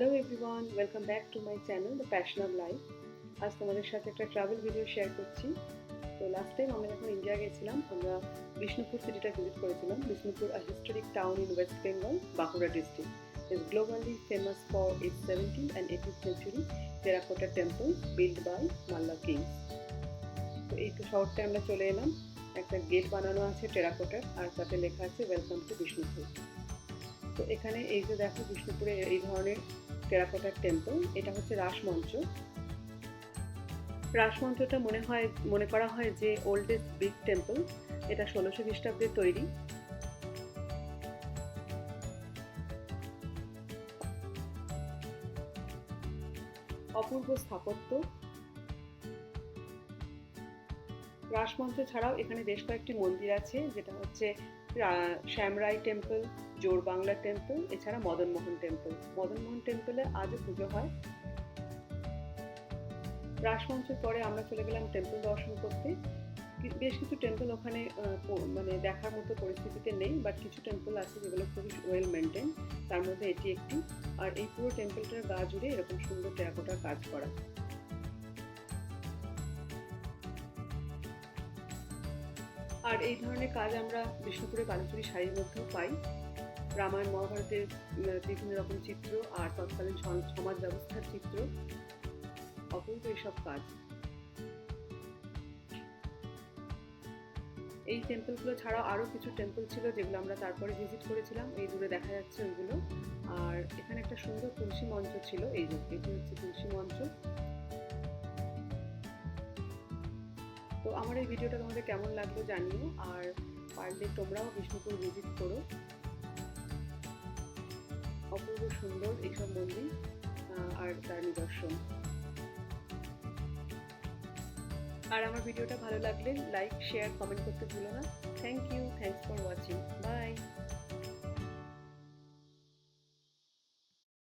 Hello everyone, welcome back to my channel the passion of life. আজ তোমাদের সাথে একটা ট্রাভেল ভিডিও শেয়ার করছি। তো লাস্ট টাইম আমরা যখন ইন্ডিয়া গেছিলাম, আমরা বিষ্ণুপুর সিটিটা ভিজিট করেছিলাম। Bishnupur, a historic town in West Bengal, Bankura district, is globally famous for its 17th and 18th century terracotta temple built by Malla kings. তো এই তো শহরটায় আমরা চলে এলাম। একটা গেট বানানো আছে টেরাকোটার, আর তাতে লেখা আছে ওয়েলকাম টু বিষ্ণুপুর। তো এখানে এই যে দেখো, বিষ্ণুপুরে এই ধরনের টেরাকোটার টেম্পল, এটা হচ্ছে রাসমঞ্চ। রাসমঞ্চটা মনে করা হয় যে ওল্ডেস্ট বিগ টেম্পল। এটা 1600 খ্রিস্টাব্দে তৈরি। অপূর্ব স্থাপত্য। রাসমঞ্চ ছাড়াও এখানে বেশ কয়েকটি মন্দির আছে, যেটা হচ্ছে শ্যামরাই টেম্পল, জোরবাংলা টেম্পল, এছাড়া মদনমোহন টেম্পল। মদনমোহন টেম্পলে আজও পুজো হয়। রাসমঞ্চের পরে আমরা চলে গেলাম টেম্পল দর্শন করতে। বেশ কিছু টেম্পল ওখানে মানে দেখার মতো পরিস্থিতিতে নেই, বাট কিছু টেম্পল আছে যেগুলো খুবই ওয়েল মেনটেন। তার মধ্যে এটি একটি। আর এই পুরো টেম্পলটার গা জুড়ে এরকম সুন্দর টেরাকোটার কাজ করা। আর এই ধরনের কাজ আমরা বিষ্ণুপুরে বালুচুরি শাড়ির মধ্যেও পাই। রামায়ণ মহাভারতের বিভিন্ন রকম চিত্র আর তৎকালীন সমাজ ব্যবস্থার চিত্র, অপূর্ব এইসব কাজ। এই টেম্পলগুলো ছাড়াও আরও কিছু টেম্পল ছিল যেগুলো আমরা তারপরে ভিজিট করেছিলাম। এই দূরে দেখা যাচ্ছে ওইগুলো। আর এখানে একটা সুন্দর তুলসী মঞ্চ ছিল, এই যে এটি হচ্ছে তুলসী মঞ্চ। তো আমার এই ভিডিওটা তোমাদের কেমন লাগলো জানিও, আর পারলে তোমরাও বিষ্ণুপুর ভিজিট করো। অপূর্ব সুন্দর এইসব মন্দির আর তার নিদর্শন। আর আমার ভিডিওটা ভালো লাগলে লাইক, শেয়ার, কমেন্ট করতে ভুলো না। Thank you, thanks for watching, by.